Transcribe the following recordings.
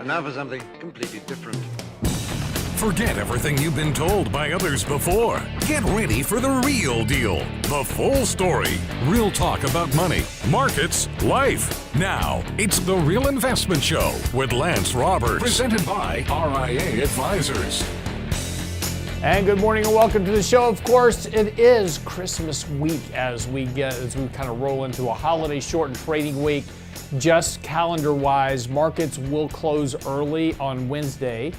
And now for something completely different. Forget everything you've been told by others before. Get ready for the real deal. The full story. Real talk about money, markets, life. Now, it's The Real Investment Show with Lance Roberts. Presented by RIA Advisors. And good morning and welcome to the show. Of course, it is Christmas week as we kind of roll into a holiday shortened trading week. Just calendar-wise, markets will close early on Wednesday.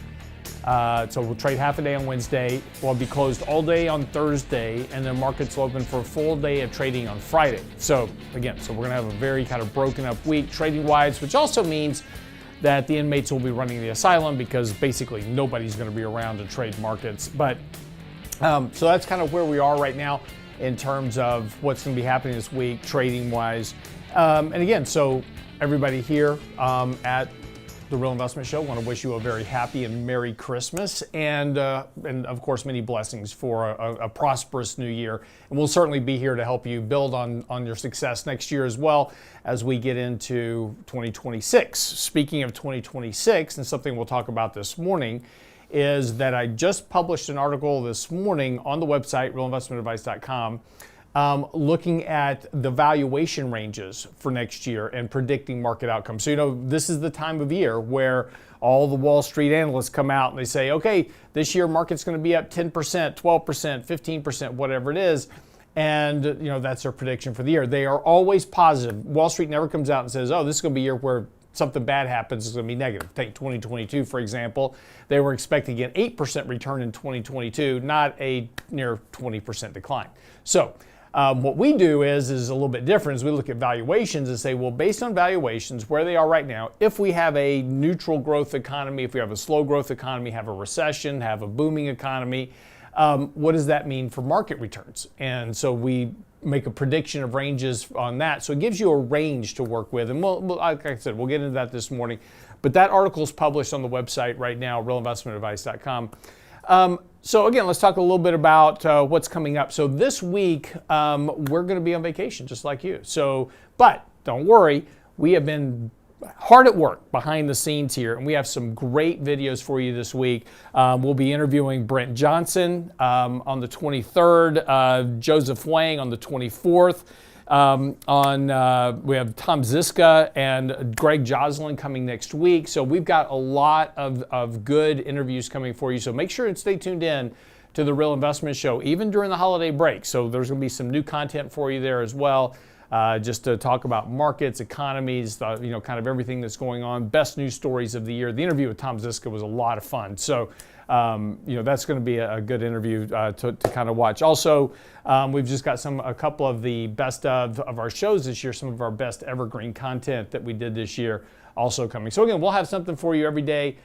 So we'll trade half a day on Wednesday. We'll be closed all day on Thursday, and then markets will open for a full day of trading on Friday. So again, we're going to have a very kind of broken up week trading-wise, which also means that the inmates will be running the asylum because basically nobody's going to be around to trade markets. But so that's kind of where we are right now in terms of what's going to be happening this week trading-wise. And again, so everybody here at The Real Investment Show, want to wish you a very happy and Merry Christmas and of course many blessings for a prosperous new year. And we'll certainly be here to help you build on your success next year as well as we get into 2026. Speaking of 2026, and something we'll talk about this morning, is that I just published an article this morning on the website, realinvestmentadvice.com, looking at the valuation ranges for next year and predicting market outcomes. So, this is the time of year where all the Wall Street analysts come out and they say, okay, this year market's going to be up 10%, 12%, 15%, whatever it is. And, that's their prediction for the year. They are always positive. Wall Street never comes out and says, oh, this is going to be a year where something bad happens, it's going to be negative. Take 2022, for example. They were expecting an 8% return in 2022, not a near 20% decline. So, what we do is a little bit different. Is we look at valuations and say, well, based on valuations, where they are right now, if we have a neutral growth economy, if we have a slow growth economy, have a recession, have a booming economy, what does that mean for market returns? And so we make a prediction of ranges on that. So it gives you a range to work with. And we'll like I said, we'll get into that this morning. But that article is published on the website right now, realinvestmentadvice.com. So again, let's talk a little bit about what's coming up. So this week, we're going to be on vacation, just like you. But don't worry, we have been hard at work behind the scenes here, and we have some great videos for you this week. We'll be interviewing Brent Johnson on the 23rd, Joseph Wang on the 24th. We have Tom Ziska and Greg Joslin coming next week. So we've got a lot of good interviews coming for you. So make sure and stay tuned in to The Real Investment Show, even during the holiday break. So there's going to be some new content for you there as well, just to talk about markets, economies, kind of everything that's going on, best news stories of the year. The interview with Tom Ziska was a lot of fun. So that's going to be a good interview to kind of watch. Also, we've just got a couple of the best of our shows this year, some of our best evergreen content that we did this year also coming. So again, we'll have something for you every day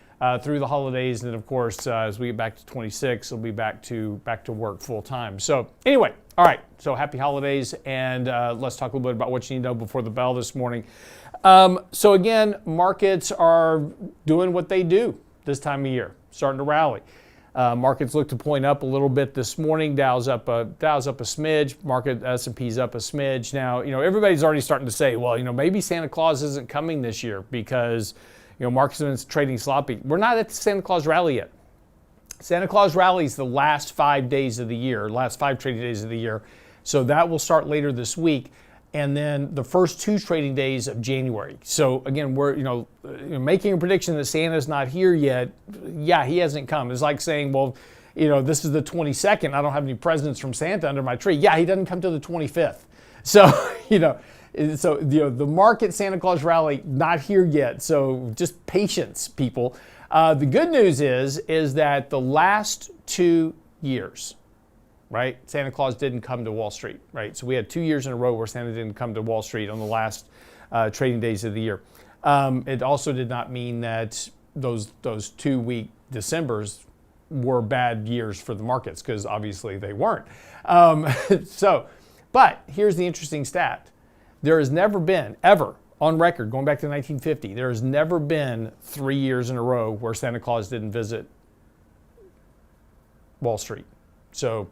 through the holidays. And then of course, as we get back to 26, we'll be back to work full time. So anyway, all right. So happy holidays. And let's talk a little bit about what you need to know before the bell this morning. So again, markets are doing what they do this time of year, starting to rally. Markets look to point up a little bit this morning. Dow's up a smidge. Market S&P's up a smidge. Now, everybody's already starting to say, well, maybe Santa Claus isn't coming this year because, markets have been trading sloppy. We're not at the Santa Claus rally yet. Santa Claus rally is the last 5 days of the year, last 5 trading days of the year. So that will start later this week. And then the first 2 trading days of January. So again, we're making a prediction that Santa's not here yet. Yeah, he hasn't come. It's like saying, well, this is the 22nd. I don't have any presents from Santa under my tree. Yeah, he doesn't come till the 25th. So the market Santa Claus rally not here yet. So just patience, people. The good news is that the last 2 years, right? Santa Claus didn't come to Wall Street, right? So we had 2 years in a row where Santa didn't come to Wall Street on the last trading days of the year. It also did not mean that those 2-week Decembers were bad years for the markets, because obviously they weren't. But here's the interesting stat. There has never been, ever, on record, going back to 1950, there has never been 3 years in a row where Santa Claus didn't visit Wall Street. So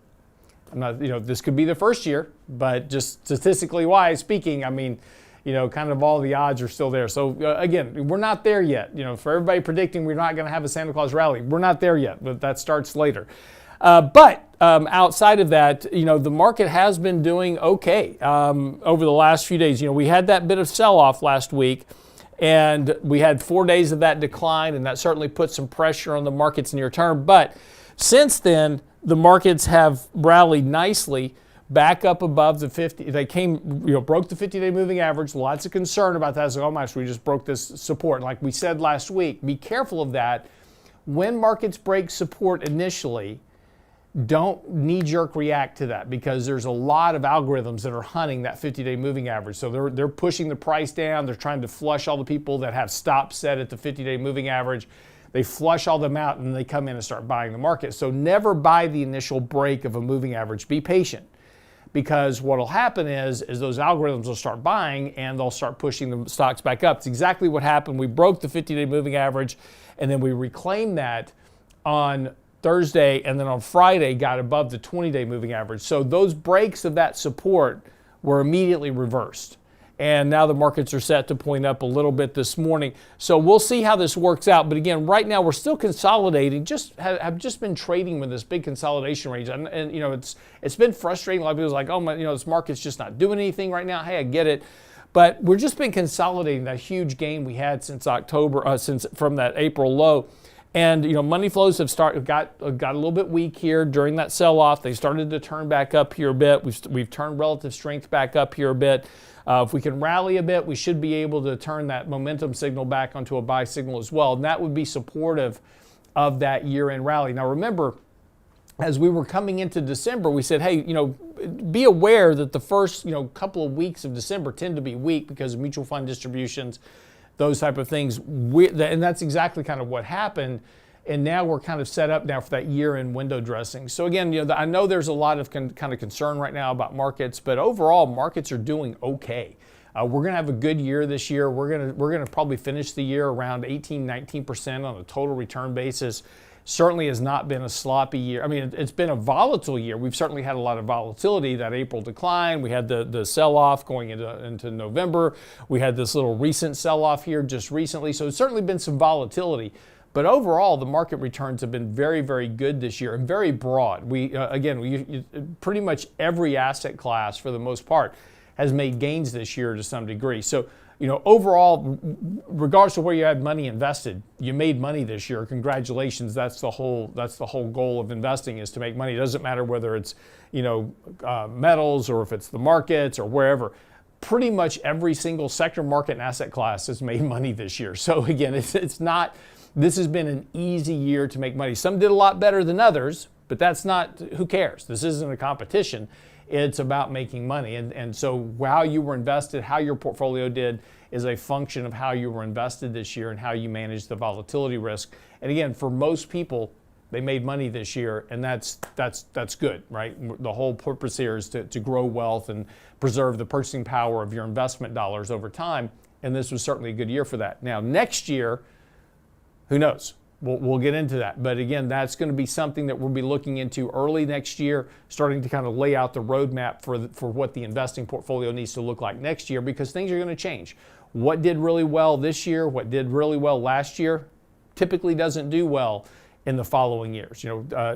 I'm not, this could be the first year, but just statistically wise speaking, I mean, kind of all the odds are still there. So again, we're not there yet. For everybody predicting we're not going to have a Santa Claus rally, we're not there yet, but that starts later. But outside of that, the market has been doing okay over the last few days. We had that bit of sell-off last week, and we had 4 days of that decline, and that certainly put some pressure on the markets near term. But since then, the markets have rallied nicely back up above the 50. They came, broke the 50-day moving average. Lots of concern about that. So, oh my gosh, we just broke this support. Like we said last week, be careful of that. When markets break support initially, don't knee-jerk react to that, because there's a lot of algorithms that are hunting that 50-day moving average. So they're pushing the price down. They're trying to flush all the people that have stops set at the 50-day moving average. They flush all them out, and they come in and start buying the market. So never buy the initial break of a moving average. Be patient, because what will happen is those algorithms will start buying, and they'll start pushing the stocks back up. It's exactly what happened. We broke the 50-day moving average, and then we reclaimed that on Thursday, and then on Friday got above the 20-day moving average. So those breaks of that support were immediately reversed. And now the markets are set to point up a little bit this morning. So we'll see how this works out. But again, right now we're still consolidating, have just been trading with this big consolidation range. And it's been frustrating. A lot of people's like, oh my, this market's just not doing anything right now. Hey, I get it. But we're just been consolidating that huge gain we had since October, from that April low. And money flows have got a little bit weak here during that sell-off. They started to turn back up here a bit. We've turned relative strength back up here a bit. If we can rally a bit, we should be able to turn that momentum signal back onto a buy signal as well. And that would be supportive of that year-end rally. Now remember, as we were coming into December, we said, hey, be aware that the first couple of weeks of December tend to be weak because of mutual fund distributions, those type of things. And that's exactly kind of what happened. And now we're kind of set up now for that year-end window dressing. So again, I know there's a lot of kind of concern right now about markets, but overall markets are doing okay. We're going to have a good year this year. We're going to probably finish the year around 18-19% on a total return basis. Certainly has not been a sloppy year. I mean, it's been a volatile year. We've certainly had a lot of volatility. That April decline, we had the sell-off going into November. We had this little recent sell-off here just recently. So it's certainly been some volatility. But overall, the market returns have been very, very good this year and very broad. We pretty much every asset class, for the most part, has made gains this year to some degree. So, overall, regardless of where you had money invested, you made money this year. Congratulations. That's the whole goal of investing, is to make money. It doesn't matter whether it's metals or if it's the markets or wherever. Pretty much every single sector, market, and asset class has made money this year. So again, it's not. This has been an easy year to make money. Some did a lot better than others, but that's not, who cares? This isn't a competition. It's about making money. And so how you were invested, how your portfolio did, is a function of how you were invested this year and how you manage the volatility risk. And again, for most people, they made money this year, and that's good, right? The whole purpose here is to grow wealth and preserve the purchasing power of your investment dollars over time. And this was certainly a good year for that. Now, next year, who knows? We'll get into that. But again, that's going to be something that we'll be looking into early next year, starting to kind of lay out the roadmap for what the investing portfolio needs to look like next year, because things are going to change. What did really well this year, what did really well last year, typically doesn't do well in the following years.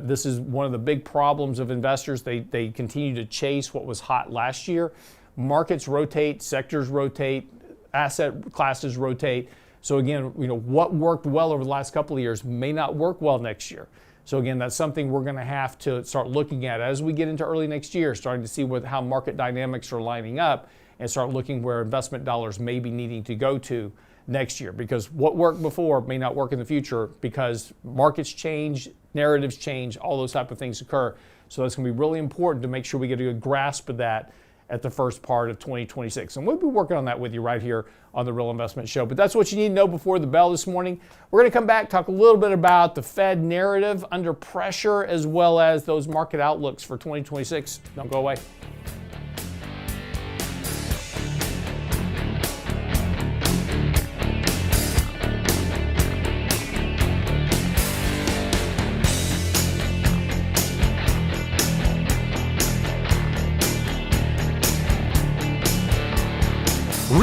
This is one of the big problems of investors. They continue to chase what was hot last year. Markets rotate, sectors rotate, asset classes rotate. So again, what worked well over the last couple of years may not work well next year. So again, that's something we're going to have to start looking at as we get into early next year, starting to see how market dynamics are lining up, and start looking where investment dollars may be needing to go to next year. Because what worked before may not work in the future, because markets change, narratives change, all those type of things occur. So it's going to be really important to make sure we get a good grasp of that at the first part of 2026. And we'll be working on that with you right here on The Real Investment Show. But that's what you need to know before the bell this morning. We're going to come back, talk a little bit about the Fed narrative under pressure, as well as those market outlooks for 2026. Don't go away.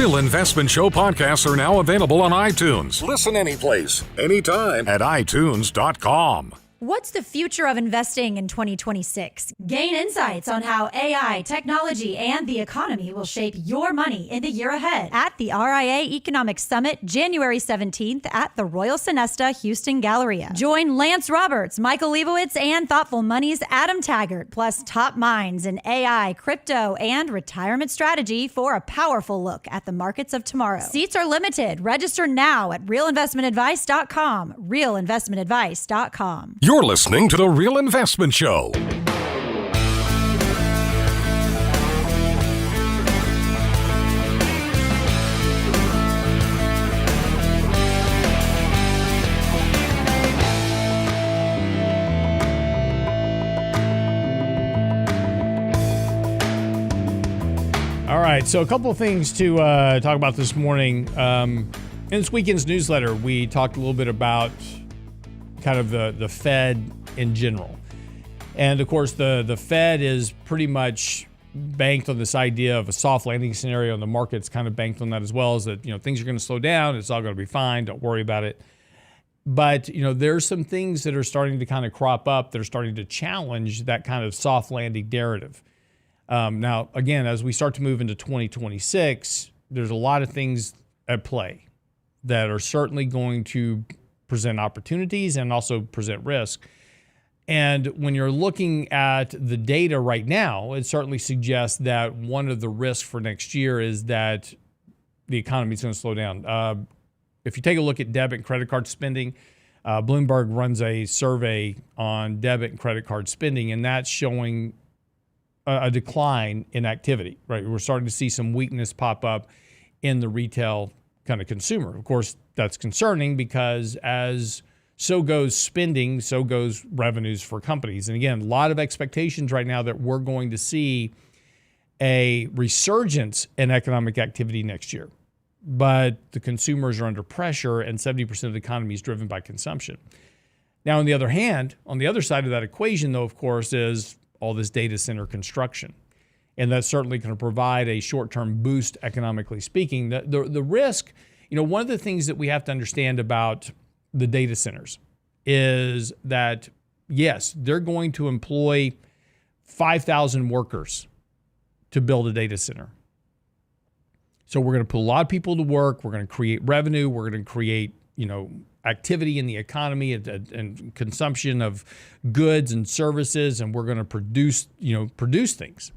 Real Investment Show podcasts are now available on iTunes. Listen anyplace, anytime at iTunes.com. What's the future of investing in 2026? Gain insights on how AI, technology, and the economy will shape your money in the year ahead at the RIA Economic Summit, January 17th at the Royal Sonesta Houston Galleria. Join Lance Roberts, Michael Leibowitz, and Thoughtful Money's Adam Taggart, plus top minds in AI, crypto, and retirement strategy for a powerful look at the markets of tomorrow. Seats are limited. Register now at realinvestmentadvice.com. realinvestmentadvice.com. You're listening to The Real Investment Show. All right, so a couple of things to talk about this morning. In this weekend's newsletter, we talked a little bit about kind of the Fed in general. And of course, the Fed is pretty much banked on this idea of a soft landing scenario, and the market's kind of banked on that as well, is that, things are going to slow down, it's all going to be fine, don't worry about it. But, there's some things that are starting to kind of crop up that are starting to challenge that kind of soft landing narrative. Now, again, as we start to move into 2026, there's a lot of things at play that are certainly going to present opportunities and also present risk. And when you're looking at the data right now, it certainly suggests that one of the risks for next year is that the economy is going to slow down. If you take a look at debit and credit card spending, Bloomberg runs a survey on debit and credit card spending, and that's showing a decline in activity, right? We're starting to see some weakness pop up in the retail kind of consumer. Of course, that's concerning because as so goes spending, so goes revenues for companies. And again, a lot of expectations right now that we're going to see a resurgence in economic activity next year. But the consumers are under pressure, and 70% of the economy is driven by consumption. Now, on the other hand, on the other side of that equation, though, of course, is all this data center construction. And that's certainly going to provide a short-term boost, economically speaking. The risk, one of the things that we have to understand about the data centers is that, yes, they're going to employ 5,000 workers to build a data center. So we're going to put a lot of people to work. We're going to create revenue. We're going to create, activity in the economy and consumption of goods and services, and we're going to produce things,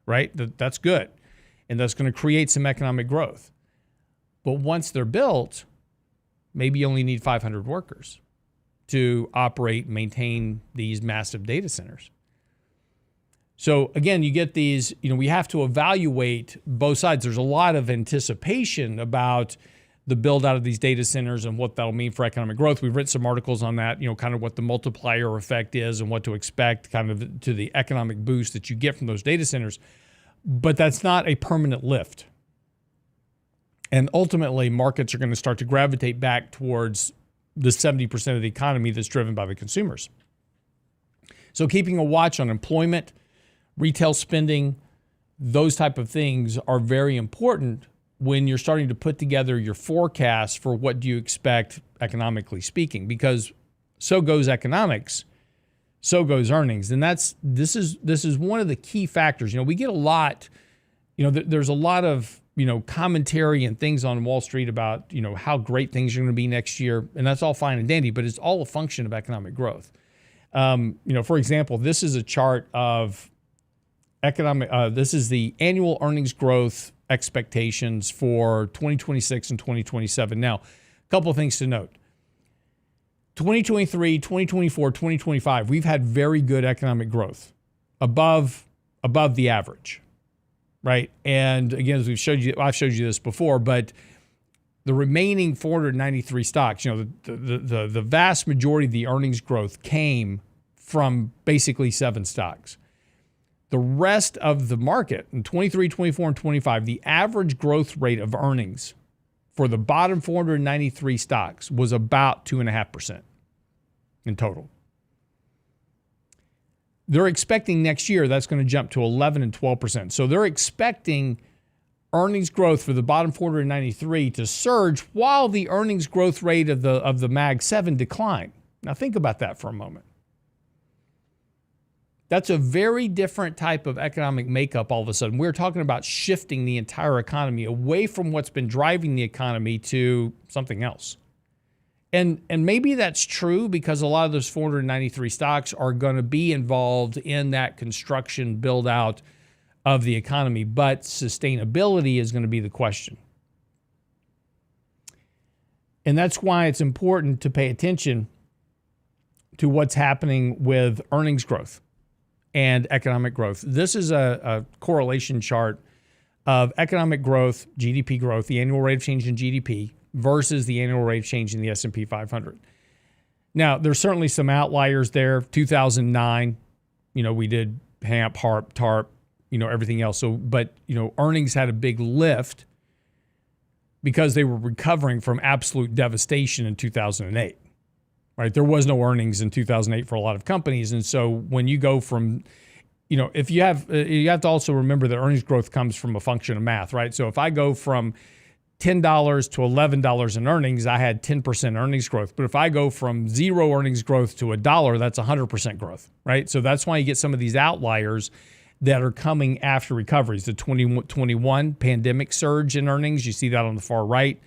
right? That's good. And that's going to create some economic growth. But once they're built, maybe you only need 500 workers to operate and maintain these massive data centers. So again, you get these, we have to evaluate both sides. There's a lot of anticipation about the build out of these data centers and what that'll mean for economic growth. We've written some articles on that, kind of what the multiplier effect is and what to expect kind of to the economic boost that you get from those data centers. But that's not a permanent lift. And ultimately, markets are going to start to gravitate back towards the 70% of the economy that's driven by the consumers. So keeping a watch on employment, retail spending, those type of things are very important when you're starting to put together your forecast for what do you expect economically speaking, because so goes economics, so goes earnings. And this is one of the key factors. We get a lot, there's a lot of, commentary and things on Wall Street about, how great things are going to be next year. And that's all fine and dandy, but it's all a function of economic growth. For example, this is a chart of this is the annual earnings growth expectations for 2026 and 2027. Now, a couple of things to note. 2023, 2024, 2025, we've had very good economic growth above the average, right? And again, as I've showed you this before, but the remaining 493 stocks, the vast majority of the earnings growth came from basically 7 stocks. The rest of the market in 23, 24, and 25, the average growth rate of earnings for the bottom 493 stocks was about 2.5% in total. They're expecting next year that's going to jump to 11 and 12%. So they're expecting earnings growth for the bottom 493 to surge while the earnings growth rate of the Mag 7 declined. Now think about that for a moment. That's a very different type of economic makeup all of a sudden. We're talking about shifting the entire economy away from what's been driving the economy to something else. And maybe that's true because a lot of those 493 stocks are going to be involved in that construction build out of the economy, but sustainability is going to be the question. And that's why it's important to pay attention to what's happening with earnings growth and economic growth. This is a correlation chart of economic growth, GDP growth, the annual rate of change in GDP versus the annual rate of change in the S&P 500. Now, there's certainly some outliers there. 2009, we did HAMP, HARP, TARP, everything else. So, but, earnings had a big lift because they were recovering from absolute devastation in 2008. Right? There was no earnings in 2008 for a lot of companies. And so when you go from, if you have to also remember that earnings growth comes from a function of math, right? So if I go from $10 to $11 in earnings, I had 10% earnings growth. But if I go from zero earnings growth to $1, that's 100% growth, right? So that's why you get some of these outliers that are coming after recoveries. The 2021 pandemic surge in earnings, you see that on the far right.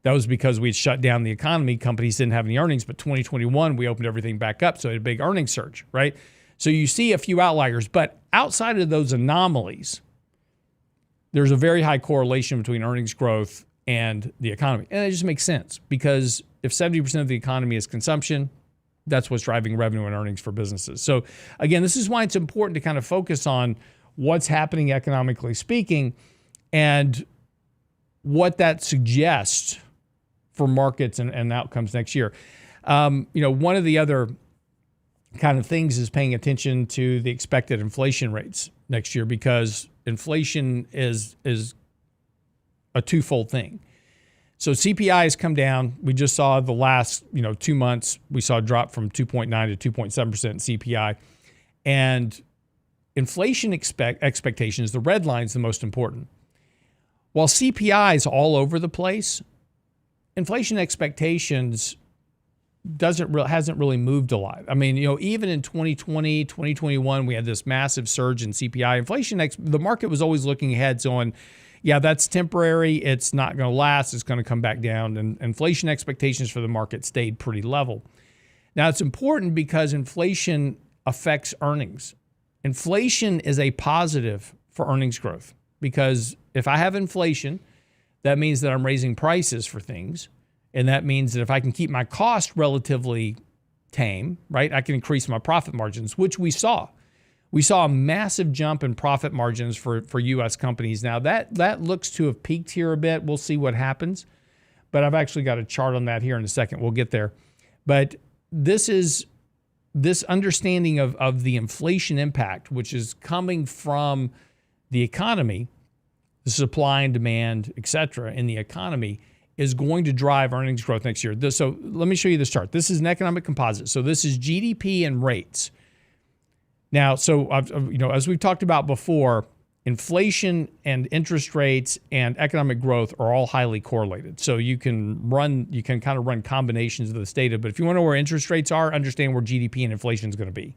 That was because we had shut down the economy. Companies didn't have any earnings, but 2021, we opened everything back up. So it had a big earnings surge, right? So you see a few outliers, but outside of those anomalies, there's a very high correlation between earnings growth and the economy. And it just makes sense because if 70% of the economy is consumption, that's what's driving revenue and earnings for businesses. So again, this is why it's important to kind of focus on what's happening economically speaking and what that suggests for markets and outcomes next year. One of the other kind of things is paying attention to the expected inflation rates next year because inflation is a twofold thing. So CPI has come down. We just saw the last 2 months, we saw a drop from 2.9 to 2.7% CPI. And inflation expectations, the red line is the most important. While CPI is all over the place, inflation expectations hasn't really moved a lot. I mean, even in 2020, 2021, we had this massive surge in CPI. Inflation, the market was always looking ahead, saying, yeah, that's temporary. It's not going to last. It's going to come back down. And inflation expectations for the market stayed pretty level. Now, it's important because inflation affects earnings. Inflation is a positive for earnings growth because if I have inflation, that means that I'm raising prices for things. And that means that if I can keep my cost relatively tame, right, I can increase my profit margins, which we saw. We saw a massive jump in profit margins for U.S. companies. Now, that looks to have peaked here a bit. We'll see what happens. But I've actually got a chart on that here in a second. We'll get there. But this understanding of the inflation impact, which is coming from the economy, the supply and demand, et cetera, in the economy, is going to drive earnings growth next year. So let me show you this chart. This is an economic composite. So this is GDP and rates. Now, so as we've talked about before, inflation and interest rates and economic growth are all highly correlated. So you can kind of run combinations of this data. But if you want to know where interest rates are, understand where GDP and inflation is going to be.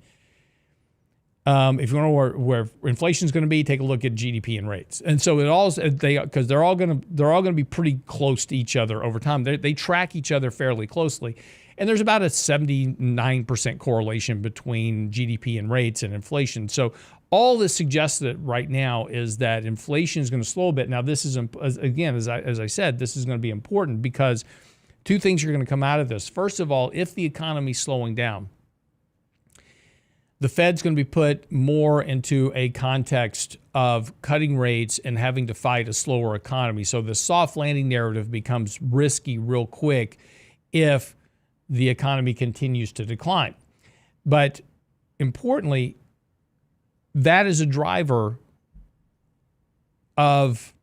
If you want to know where inflation is going to be, take a look at GDP and rates. And so because they're all going to be pretty close to each other over time. They track each other fairly closely. And there's about a 79% correlation between GDP and rates and inflation. So all this suggests that right now is that inflation is going to slow a bit. Now, this is, again, as I said, this is going to be important because two things are going to come out of this. First of all, if the economy is slowing down, the Fed's going to be put more into a context of cutting rates and having to fight a slower economy. So the soft landing narrative becomes risky real quick if the economy continues to decline. But importantly, that is a driver of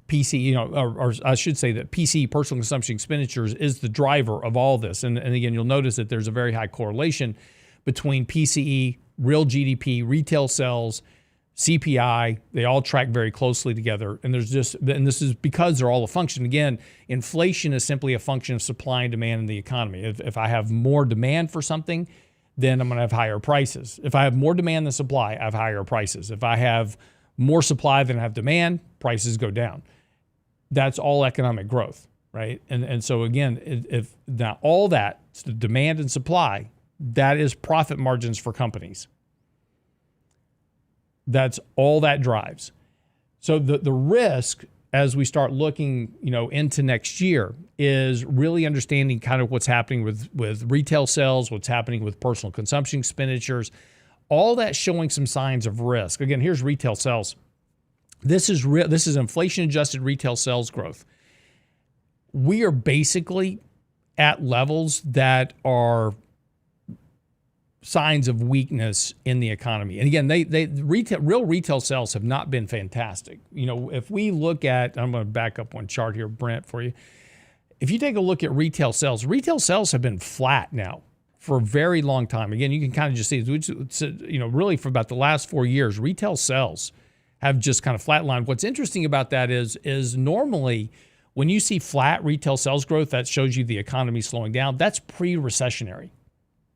PC, or I should say that PC, personal consumption expenditures, is the driver of all this. And again, you'll notice that there's a very high correlation between PCE, real GDP, retail sales, CPI, they all track very closely together. And this is because they're all a function. Again, inflation is simply a function of supply and demand in the economy. If I have more demand for something, then I'm going to have higher prices. If I have more demand than supply, I have higher prices. If I have more supply than I have demand, prices go down. That's all economic growth, right? And so again, if now all that, it's the demand and supply, that is profit margins for companies. That's all that drives. So the risk as we start looking, into next year is really understanding kind of what's happening with retail sales, what's happening with personal consumption expenditures, all that showing some signs of risk. Again, here's retail sales. This is inflation-adjusted retail sales growth. We are basically at levels that are signs of weakness in the economy. And again, real retail sales have not been fantastic. If we look at, I'm going to back up one chart here, Brent, for you. If you take a look at retail sales have been flat now for a very long time. Again, you can kind of just see, really for about the last 4 years, retail sales have just kind of flatlined. What's interesting about that is normally when you see flat retail sales growth, that shows you the economy slowing down. That's pre-recessionary.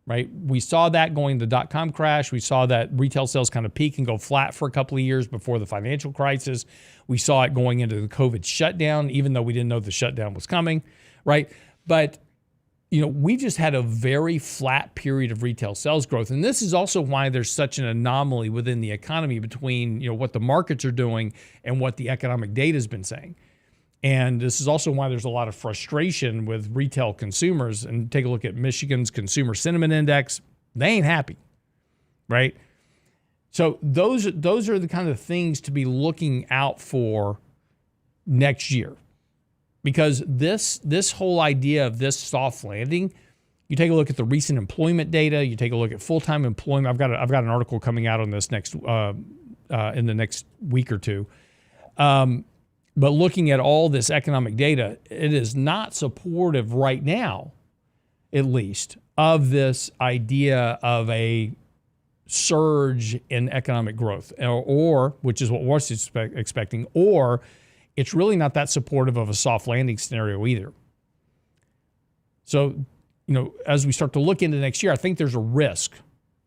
Right? We saw that going to the dot-com crash. We saw that retail sales kind of peak and go flat for a couple of years before the financial crisis. We saw it going into the COVID shutdown, even though we didn't know the shutdown was coming, right? But, we just had a very flat period of retail sales growth. And this is also why there's such an anomaly within the economy between, what the markets are doing and what the economic data has been saying. And this is also why there's a lot of frustration with retail consumers. And take a look at Michigan's Consumer Sentiment Index. They ain't happy, right? So those are the kind of things to be looking out for next year. Because this whole idea of this soft landing, you take a look at the recent employment data, you take a look at full-time employment. I've got an article coming out on this in the next week or two. But looking at all this economic data, it is not supportive right now, at least, of this idea of a surge in economic growth, or which is what we're expecting, or it's really not that supportive of a soft landing scenario either. So, as we start to look into next year, I think there's a risk.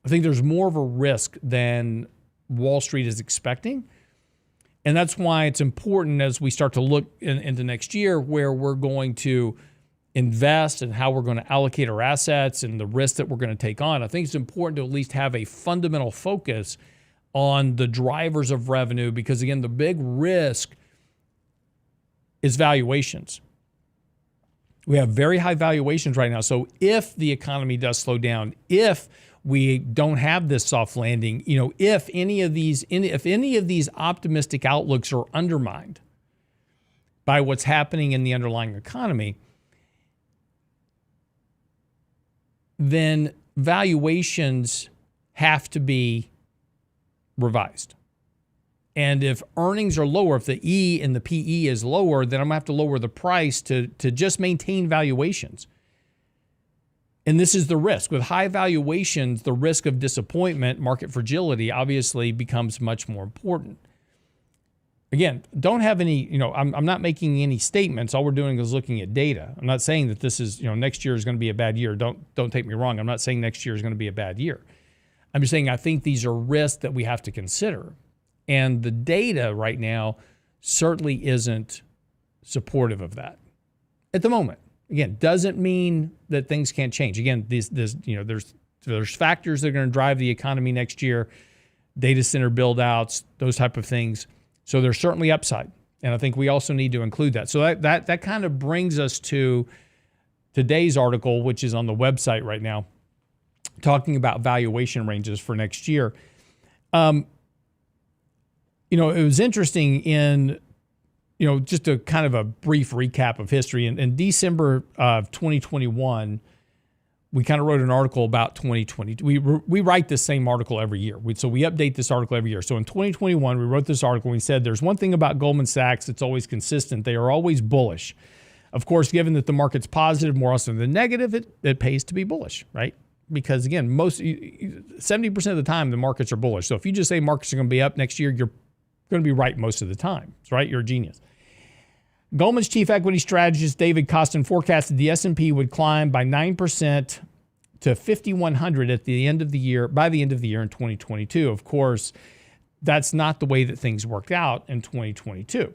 I think there's more of a risk than Wall Street is expecting. And that's why it's important as we start to look into next year where we're going to invest and how we're going to allocate our assets and the risk that we're going to take on. I think it's important to at least have a fundamental focus on the drivers of revenue because, again, the big risk is valuations. We have very high valuations right now. So if the economy does slow down, if we don't have this soft landing, if any of these optimistic outlooks are undermined by what's happening in the underlying economy, then valuations have to be revised. And if earnings are lower, if the E in the PE is lower, then I'm going to have to lower the price to just maintain valuations. And this is the risk. With high valuations, the risk of disappointment, market fragility, obviously becomes much more important. Again, don't have any, I'm not making any statements. All we're doing is looking at data. I'm not saying that this is, next year is going to be a bad year. Don't take me wrong. I'm not saying next year is going to be a bad year. I'm just saying I think these are risks that we have to consider. And the data right now certainly isn't supportive of that at the moment. Again, doesn't mean that things can't change. Again, there's factors that are going to drive the economy next year, data center build-outs, those type of things. So there's certainly upside, and I think we also need to include that. So that kind of brings us to today's article, which is on the website right now, talking about valuation ranges for next year. It was interesting in just a kind of a brief recap of history. In December of 2021, we kind of wrote an article about 2020. We write this same article every year. So we update this article every year. So in 2021, we wrote this article. We said there's one thing about Goldman Sachs that's always consistent. They are always bullish. Of course, given that the market's positive more often than negative, it pays to be bullish, right? because again, 70% of the time the markets are bullish. So if you just say markets are going to be up next year, you're going to be right most of the time. That's right. You're a genius. Goldman's chief equity strategist David Kostin forecasted the S&P would climb by 9% to 5,100 at the end of the year, by the end of the year in 2022. Of course, that's not the way that things worked out in 2022.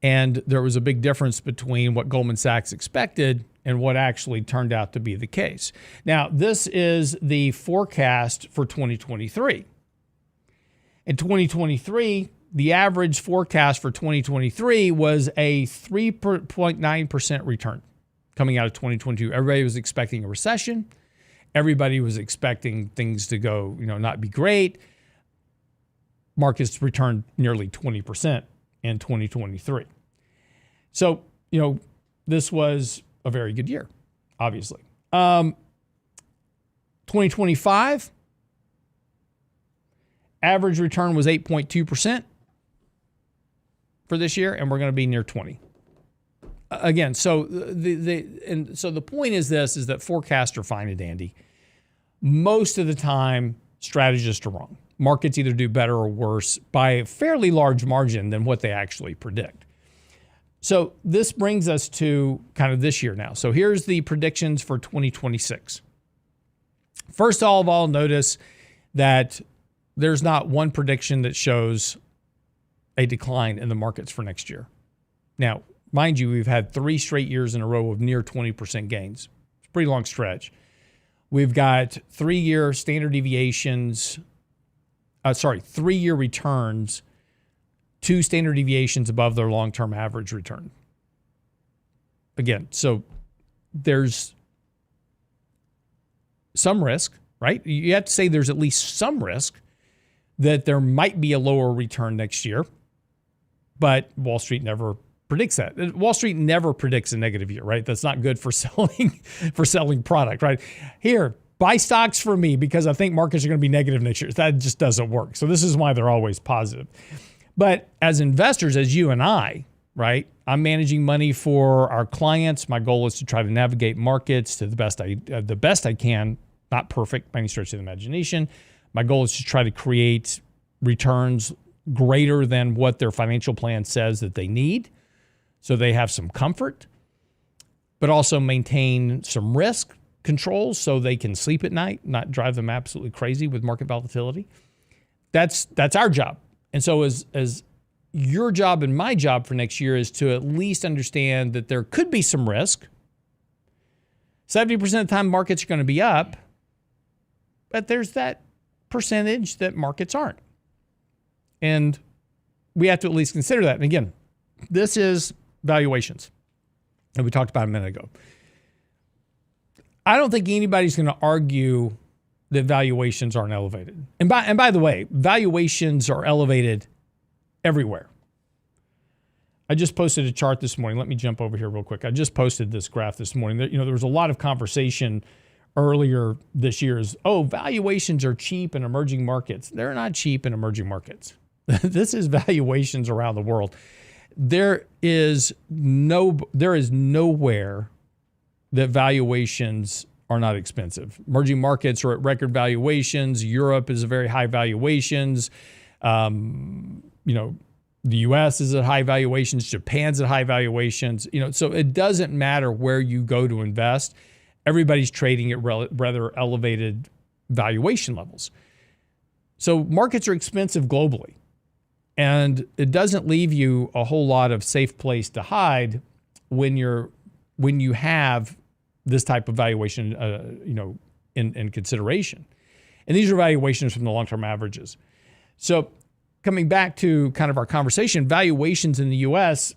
And there was a big difference between what Goldman Sachs expected and what actually turned out to be the case. Now, this is the forecast for 2023. In 2023, the average forecast for 2023 was a 3.9% return coming out of 2022. Everybody was expecting a recession. Everybody was expecting things to go, not be great. Markets returned nearly 20% in 2023. So, this was a very good year, obviously. 2025, average return was 8.2% for this year, and we're going to be near 20. Again, so the point is this, is that forecasts are fine and dandy. Most of the time, strategists are wrong. Markets either do better or worse by a fairly large margin than what they actually predict. So this brings us to kind of this year now. So here's the predictions for 2026. First of all, notice that there's not one prediction that shows a decline in the markets for next year. Now, mind you, we've had 3 straight years in a row of near 20% gains. It's a pretty long stretch. We've got 3-year standard deviations, 3-year returns, 2 standard deviations above their long-term average return. Again, so there's some risk, right? You have to say there's at least some risk that there might be a lower return next year, but Wall Street never predicts that. Wall Street never predicts a negative year, right? That's not good for selling product, right? Here, buy stocks for me because I think markets are going to be negative next year. That just doesn't work. So this is why they're always positive. But as investors, as you and I, right, I'm managing money for our clients. My goal is to try to navigate markets to the best I can. Not perfect by any stretch of the imagination. My goal is to try to create returns greater than what their financial plan says that they need, so they have some comfort, but also maintain some risk controls so they can sleep at night, not drive them absolutely crazy with market volatility. That's our job. And so as your job and my job for next year is to at least understand that there could be some risk. 70% of the time markets are going to be up, but there's that percentage that markets aren't. And we have to at least consider that. And again, this is valuations that we talked about a minute ago. I don't think anybody's going to argue that valuations aren't elevated. And by the way, valuations are elevated everywhere. I just posted a chart this morning. Let me jump over here real quick. I just posted this graph this morning. There was a lot of conversation earlier this year is, valuations are cheap in emerging markets. They're not cheap in emerging markets. This is valuations around the world. There is nowhere that valuations are not expensive. Emerging markets are at record valuations. Europe is at very high valuations. The U.S. is at high valuations. Japan's at high valuations. So it doesn't matter where you go to invest. Everybody's trading at rather elevated valuation levels. So markets are expensive globally. And it doesn't leave you a whole lot of safe place to hide when you have this type of valuation, in consideration. And these are valuations from the long-term averages. So coming back to kind of our conversation, valuations in the U.S.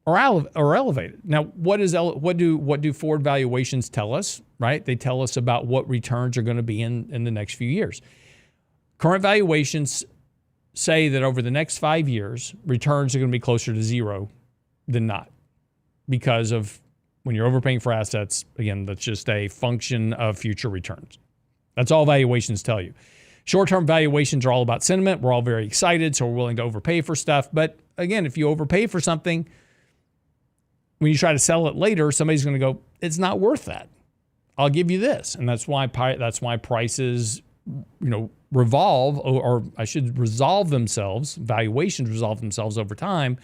are elevated. Now, what do forward valuations tell us, right? They tell us about what returns are going to be in the next few years. Current valuations say that over the next 5 years, returns are going to be closer to zero than not because of when you're overpaying for assets. Again, that's just a function of future returns. That's all valuations tell you. Short-term valuations are all about sentiment. We're all very excited, so we're willing to overpay for stuff. But again, if you overpay for something, when you try to sell it later, somebody's going to go, it's not worth that. I'll give you this, and that's why prices, revolve, or I should resolve themselves. Valuations resolve themselves over time,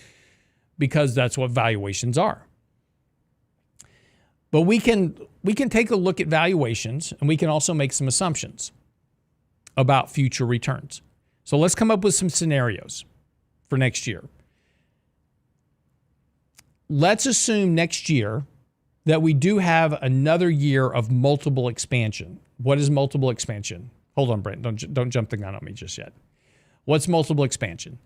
because that's what valuations are. But we can take a look at valuations, and we can also make some assumptions about future returns. So let's come up with some scenarios for next year. Let's assume next year that we do have another year of multiple expansion. What is multiple expansion? Hold on, Brent. Don't jump the gun on me just yet. What's multiple expansion?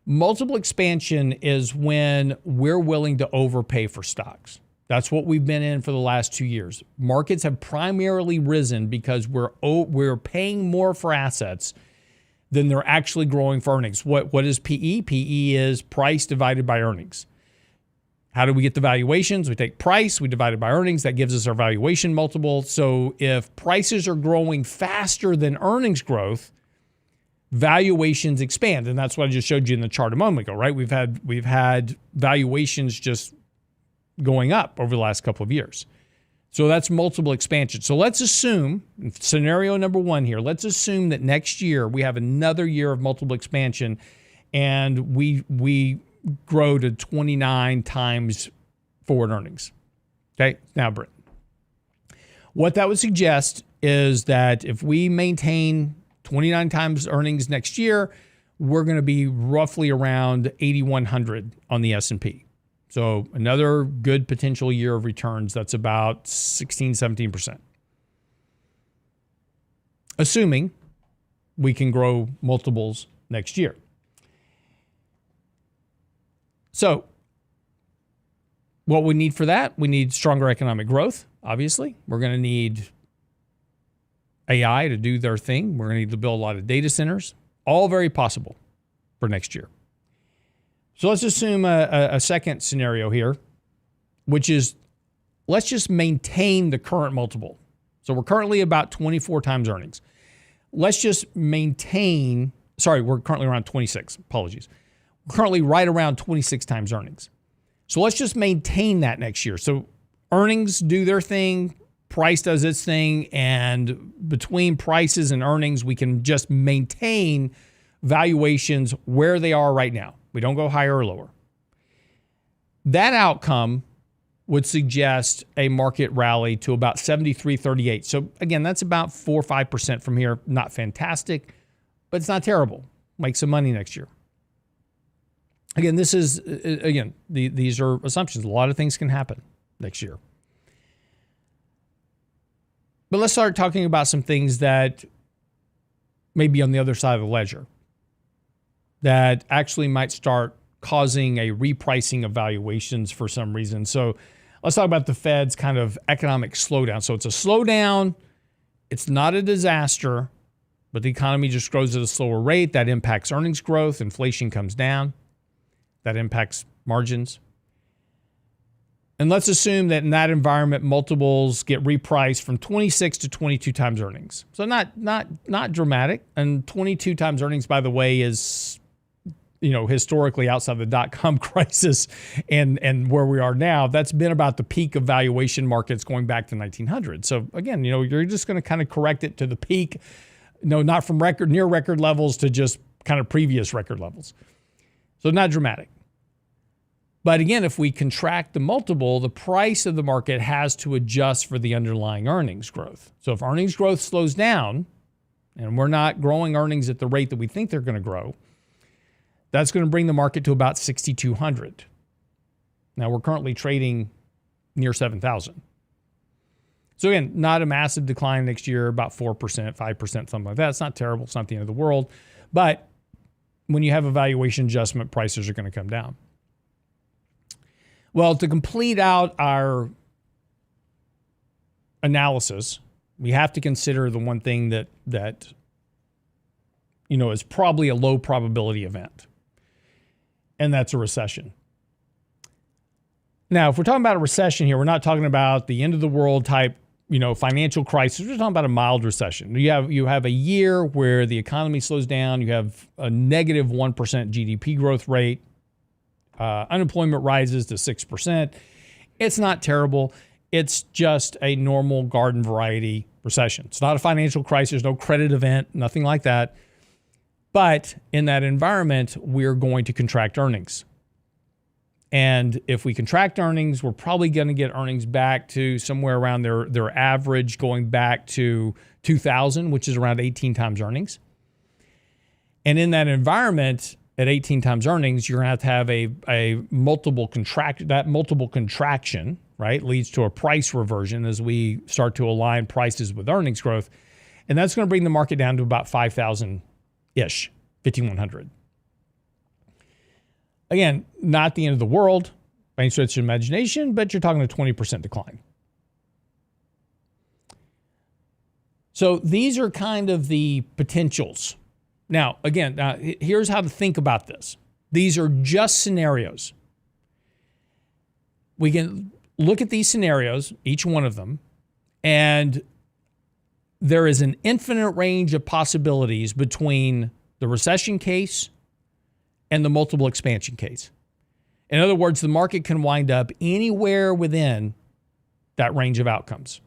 Multiple expansion is when we're willing to overpay for stocks. That's what we've been in for the last 2 years. Markets have primarily risen because we're paying more for assets than they're actually growing for earnings. What is PE? PE is price divided by earnings. How do we get the valuations? We take price, we divide it by earnings. That gives us our valuation multiple. So if prices are growing faster than earnings growth, valuations expand. And that's what I just showed you in the chart a moment ago, right? We've had valuations just going up over the last couple of years. So that's multiple expansion. So let's assume, scenario number one here, let's assume that next year we have another year of multiple expansion, and we grow to 29 times forward earnings. Okay, now, Britt, what that would suggest is that if we maintain 29 times earnings next year, we're going to be roughly around 8,100 on the S&P. So another good potential year of returns. That's about 16, 17%. Assuming we can grow multiples next year. So what we need for that, we need stronger economic growth, obviously. We're going to need AI to do their thing. We're going to need to build a lot of data centers. All very possible for next year. So let's assume a second scenario here, which is let's just maintain the current multiple. So we're currently about 24 times earnings. Let's just maintain, we're currently around 26, apologies. We're currently right around 26 times earnings. So let's just maintain that next year. So earnings do their thing, price does its thing, and between prices and earnings, we can just maintain valuations where they are right now. We don't go higher or lower. That outcome would suggest a market rally to about 73.38. So again, that's about 4 or 5% from here. Not fantastic, but it's not terrible. Make some money next year. Again, these are assumptions. A lot of things can happen next year. But let's start talking about some things that may be on the other side of the ledger that actually might start causing a repricing of valuations for some reason. So let's talk about the Fed's kind of economic slowdown. So it's a slowdown. It's not a disaster, but the economy just grows at a slower rate. That impacts earnings growth. Inflation comes down. That impacts margins. And let's assume that in that environment, multiples get repriced from 26 to 22 times earnings. So not dramatic. And 22 times earnings, by the way, is, historically outside the dot-com crisis and where we are now, that's been about the peak of valuation markets going back to 1900. So again, you're just going to kind of correct it to the peak, not from near record levels to just kind of previous record levels. So not dramatic. But again, if we contract the multiple, the price of the market has to adjust for the underlying earnings growth. So if earnings growth slows down and we're not growing earnings at the rate that we think they're going to grow, that's going to bring the market to about 6,200. Now we're currently trading near 7,000. So again, not a massive decline next year, about 4%, 5%, something like that. It's not terrible. It's not the end of the world. But when you have a valuation adjustment, prices are going to come down. Well, to complete out our analysis, we have to consider the one thing that is probably a low probability event, and that's a recession. Now, if we're talking about a recession here, we're not talking about the end of the world type, financial crisis. We're talking about a mild recession. You have a year where the economy slows down. You have a negative 1% GDP growth rate. Unemployment rises to 6%. It's not terrible. it's just a normal garden variety recession. It's not a financial crisis, no credit event, nothing like that. But in that environment, we're going to contract earnings. And if we contract earnings, we're probably going to get earnings back to somewhere around their average going back to 2000, which is around 18 times earnings. And in that environment, at 18 times earnings, you're going to have a multiple contraction, right, leads to a price reversion as we start to align prices with earnings growth. And that's going to bring the market down to about 5,000-ish, 5,100. Again, not the end of the world by any stretch of imagination, but you're talking a 20% decline. So these are kind of the potentials. Now, again, here's how to think about this. These are just scenarios. We can look at these scenarios, each one of them, and there is an infinite range of possibilities between the recession case and the multiple expansion case. In other words, the market can wind up anywhere within that range of outcomes.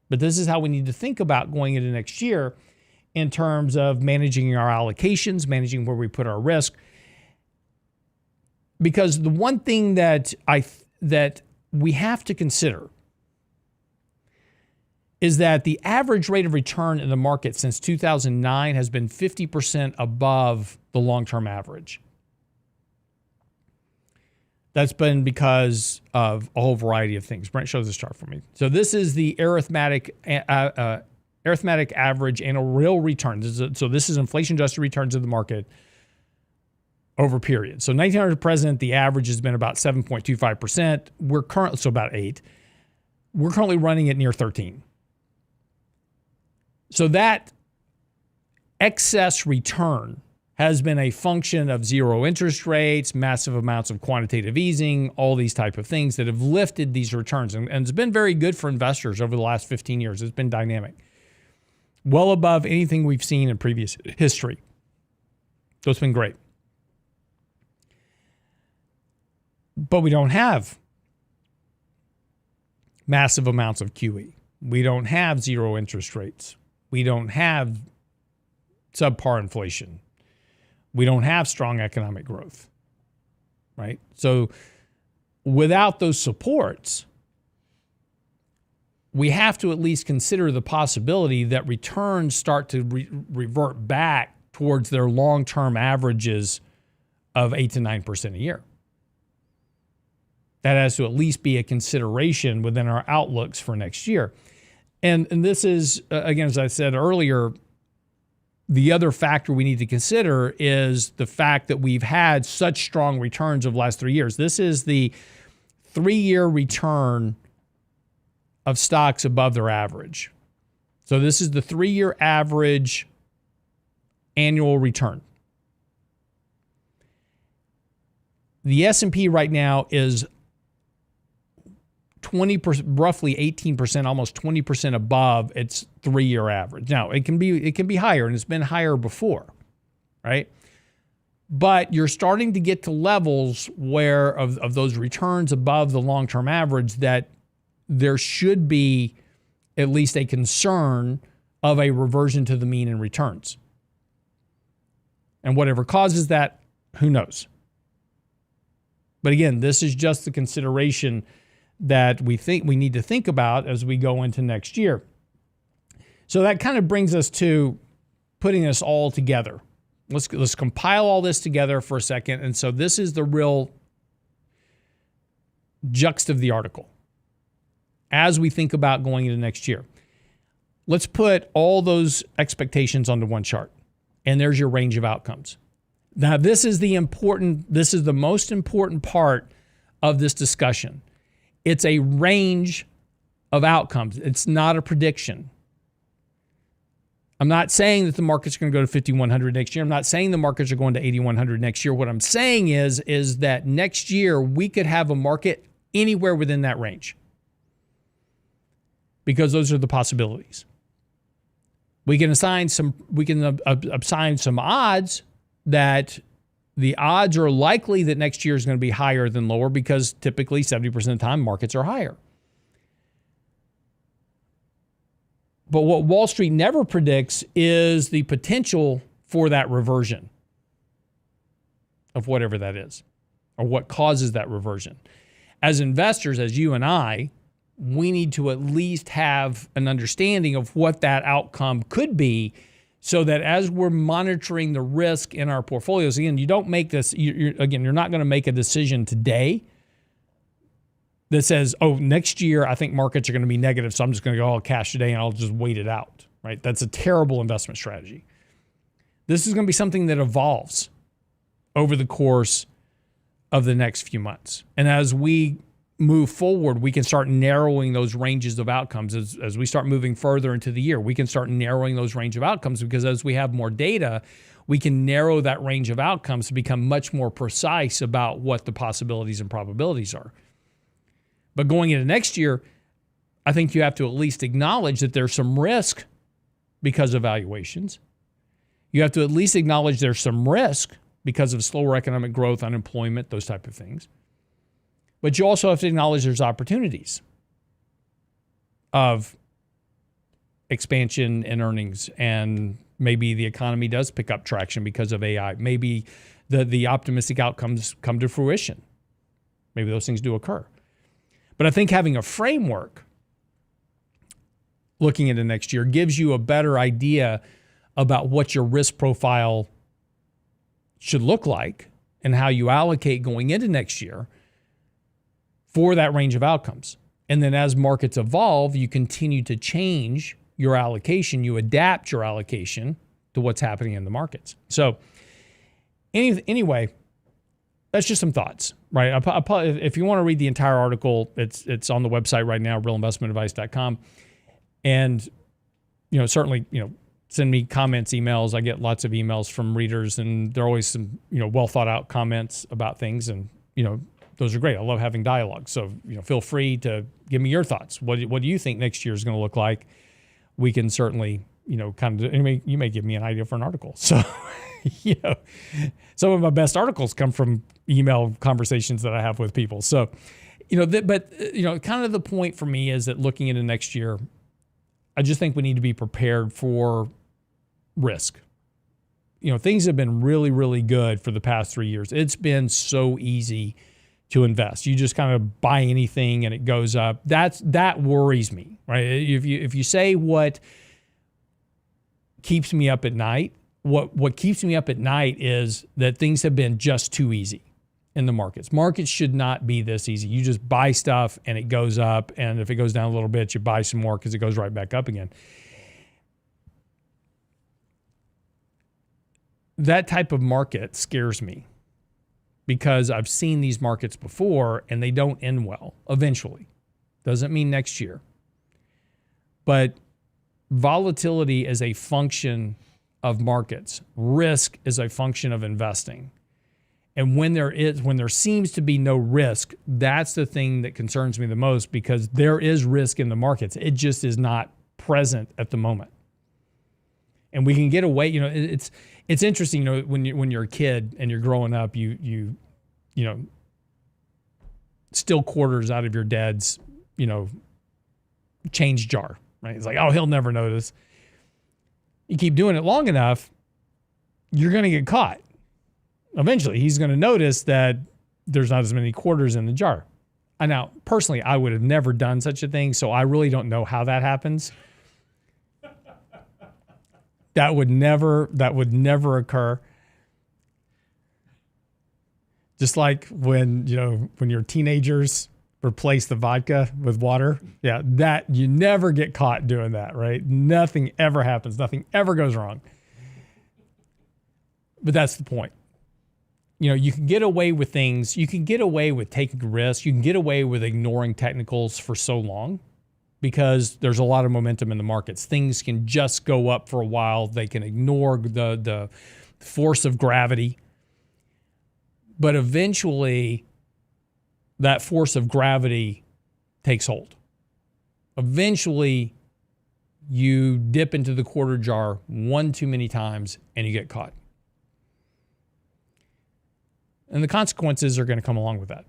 But this is how we need to think about going into next year in terms of managing our allocations, managing where we put our risk. Because the one thing that we have to consider is that the average rate of return in the market since 2009 has been 50% above the long-term average. That's been because of a whole variety of things. Brent, show this chart for me. So this is the arithmetic average annual real return. So this is inflation-adjusted returns of the market over periods. So 1900 to present, the average has been about 7.25%. We're currently, so about 8. We're currently running at near 13. So that excess return has been a function of zero interest rates, massive amounts of quantitative easing, all these type of things that have lifted these returns. And it's been very good for investors over the last 15 years. It's been dynamic. Well above anything we've seen in previous history. So it's been great. But we don't have massive amounts of QE. We don't have zero interest rates. We don't have subpar inflation. We don't have strong economic growth, right? So without those supports, we have to at least consider the possibility that returns start to revert back towards their long-term averages of 8 to 9% a year. That has to at least be a consideration within our outlooks for next year. And this is, again, as I said earlier, the other factor we need to consider is the fact that we've had such strong returns over the last 3 years. This is the 3-year return of stocks above their average. So this is the 3-year average annual return. The S&P right now is 20%, roughly 18%, almost 20% above its 3-year average. Now, it can be higher, and it's been higher before, right? But you're starting to get to levels where of those returns above the long-term average that there should be at least a concern of a reversion to the mean in returns. And whatever causes that, who knows? But again, this is just the consideration that we think we need to think about as we go into next year. So that kind of brings us to putting this all together. Let's compile all this together for a second. And so this is the real juxt of the article as we think about going into next year. Let's put all those expectations onto one chart. And there's your range of outcomes. Now, this is the most important part of this discussion. It's a range of outcomes. It's not a prediction. I'm not saying that the market's going to go to 5,100 next year. I'm not saying the markets are going to 8,100 next year. What I'm saying is that next year we could have a market anywhere within that range, because those are the possibilities. We can assign some odds that the odds are likely that next year is going to be higher than lower, because typically 70% of the time markets are higher. But what Wall Street never predicts is the potential for that reversion of whatever that is, or what causes that reversion. As investors, as you and I, we need to at least have an understanding of what that outcome could be, so that as we're monitoring the risk in our portfolios, again, you don't make this, you're not going to make a decision today that says, oh, next year I think markets are going to be negative, so I'm just going to go all cash today and I'll just wait it out, right? That's a terrible investment strategy. This is going to be something that evolves over the course of the next few months. And as we move forward, we can start narrowing those ranges of outcomes. As we start moving further into the year, we can start narrowing those range of outcomes, because as we have more data, we can narrow that range of outcomes to become much more precise about what the possibilities and probabilities are. But going into next year, I think you have to at least acknowledge that there's some risk because of valuations. You have to at least acknowledge there's some risk because of slower economic growth, unemployment, those type of things. But you also have to acknowledge there's opportunities of expansion in earnings, and maybe the economy does pick up traction because of AI. Maybe the optimistic outcomes come to fruition. Maybe those things do occur. But I think having a framework looking into next year gives you a better idea about what your risk profile should look like and how you allocate going into next year for that range of outcomes. And then as markets evolve, you continue to change your allocation, you adapt your allocation to what's happening in the markets. So anyway, that's just some thoughts, right? If you want to read the entire article, it's on the website right now, realinvestmentadvice.com. And, certainly, send me comments, emails. I get lots of emails from readers, and there are always some, well thought out comments about things. And, those are great. I love having dialogue. So, feel free to give me your thoughts. What do you think next year is going to look like? We can certainly, you may give me an idea for an article. So, some of my best articles come from email conversations that I have with people. So, kind of the point for me is that looking into next year, I just think we need to be prepared for risk. Things have been really, really good for the past 3 years. It's been so easy to invest. You just kind of buy anything and it goes up. That worries me, right? If you say what keeps me up at night, what keeps me up at night is that things have been just too easy in the markets. Markets should not be this easy. You just buy stuff and it goes up, and if it goes down a little bit, you buy some more because it goes right back up again. That type of market scares me, because I've seen these markets before and they don't end well eventually. Doesn't mean next year. But volatility is a function of markets. Risk is a function of investing. And when there seems to be no risk, that's the thing that concerns me the most, because there is risk in the markets. It just is not present at the moment. And we can get away, it's interesting, when you're a kid and you're growing up, you steal quarters out of your dad's, change jar, right? It's like, oh, he'll never notice. You keep doing it long enough, you're going to get caught. Eventually, he's going to notice that there's not as many quarters in the jar. Now, personally, I would have never done such a thing, so I really don't know how that happens. That would never occur. Just like when your teenagers replace the vodka with water. Yeah, that you never get caught doing that, right? Nothing ever happens. Nothing ever goes wrong. But that's the point. You can get away with things. You can get away with taking risks. You can get away with ignoring technicals for so long, because there's a lot of momentum in the markets. Things can just go up for a while. They can ignore the force of gravity. But eventually, that force of gravity takes hold. Eventually, you dip into the quarter jar one too many times and you get caught. And the consequences are going to come along with that.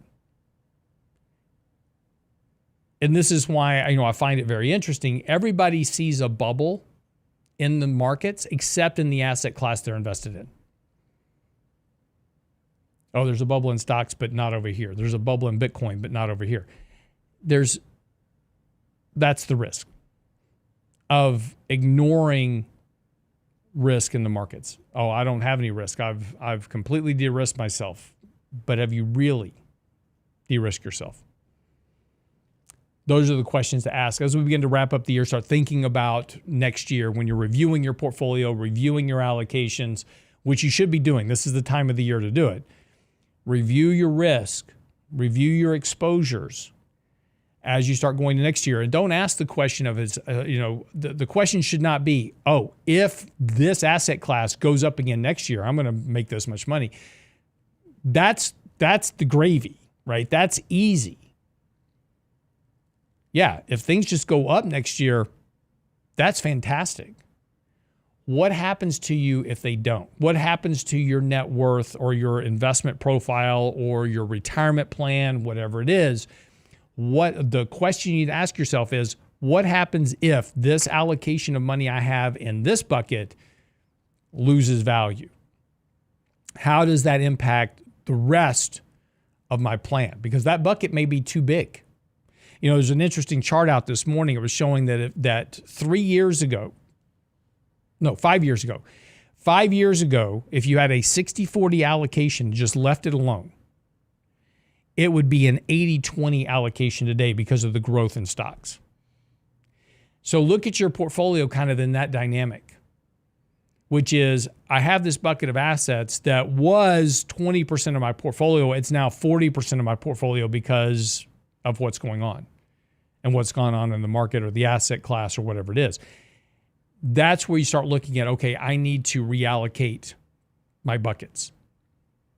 and this is why I find it very interesting. Everybody sees a bubble in the markets except in the asset class they're invested in. Oh, there's a bubble in stocks, but not over here. There's a bubble in Bitcoin, but not over here. That's the risk of ignoring risk in the markets. Oh, I don't have any risk. I've completely de-risked myself. But have you really de-risked yourself? Those are the questions to ask as we begin to wrap up the year. Start thinking about next year when you're reviewing your portfolio, reviewing your allocations, which you should be doing. This is the time of the year to do it. Review your risk, review your exposures as you start going to next year. And don't ask the question of, the question should not be, oh, if this asset class goes up again next year, I'm going to make this much money. That's the gravy, right? That's easy. Yeah, if things just go up next year, that's fantastic. What happens to you if they don't? What happens to your net worth or your investment profile or your retirement plan, whatever it is? What the question you need to ask yourself is, what happens if this allocation of money I have in this bucket loses value? How does that impact the rest of my plan? Because that bucket may be too big. There's an interesting chart out this morning. It was showing that 5 years ago, if you had a 60-40 allocation, just left it alone, it would be an 80-20 allocation today because of the growth in stocks. So look at your portfolio kind of in that dynamic, which is I have this bucket of assets that was 20% of my portfolio. It's now 40% of my portfolio because of what's going on and what's gone on in the market or the asset class or whatever it is. That's where you start looking at, okay, I need to reallocate my buckets.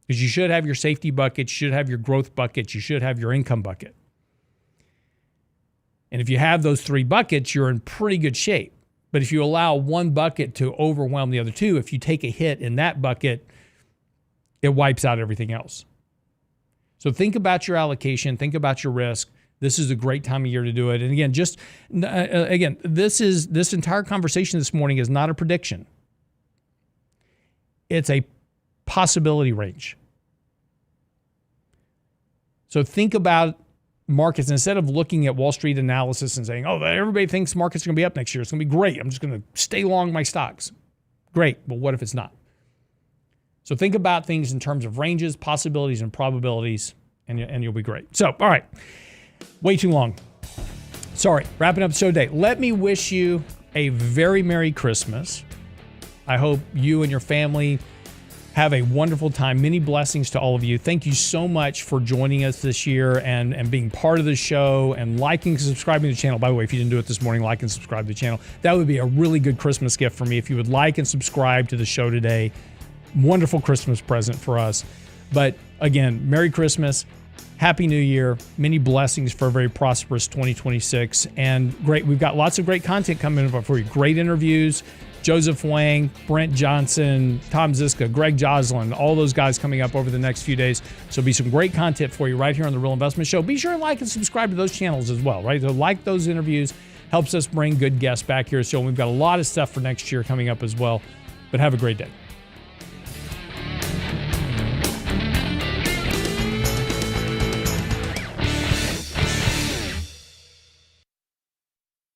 Because you should have your safety bucket, you should have your growth bucket, you should have your income bucket. And if you have those three buckets, you're in pretty good shape. But if you allow one bucket to overwhelm the other two, if you take a hit in that bucket, it wipes out everything else. So think about your allocation, think about your risk. This is a great time of year to do it. And again, this entire conversation this morning is not a prediction. It's a possibility range. So think about markets instead of looking at Wall Street analysis and saying, oh, everybody thinks markets are going to be up next year. It's going to be great. I'm just going to stay long my stocks. Great. But what if it's not? So think about things in terms of ranges, possibilities, and probabilities, and you'll be great. So, all right. Way too long. Sorry. Wrapping up the show today. Let me wish you a very Merry Christmas. I hope you and your family have a wonderful time. Many blessings to all of you. Thank you so much for joining us this year and being part of the show and liking and subscribing to the channel. By the way, if you didn't do it this morning, like and subscribe to the channel. That would be a really good Christmas gift for me if you would like and subscribe to the show today. Wonderful Christmas present for us. But again, Merry Christmas. Happy New Year. Many blessings for a very prosperous 2026. And great, we've got lots of great content coming up for you. Great interviews. Joseph Wang, Brent Johnson, Tom Ziska, Greg Joslin, all those guys coming up over the next few days. So be some great content for you right here on The Real Investment Show. Be sure and like and subscribe to those channels as well, right? So like those interviews, helps us bring good guests back here. So we've got a lot of stuff for next year coming up as well. But have a great day.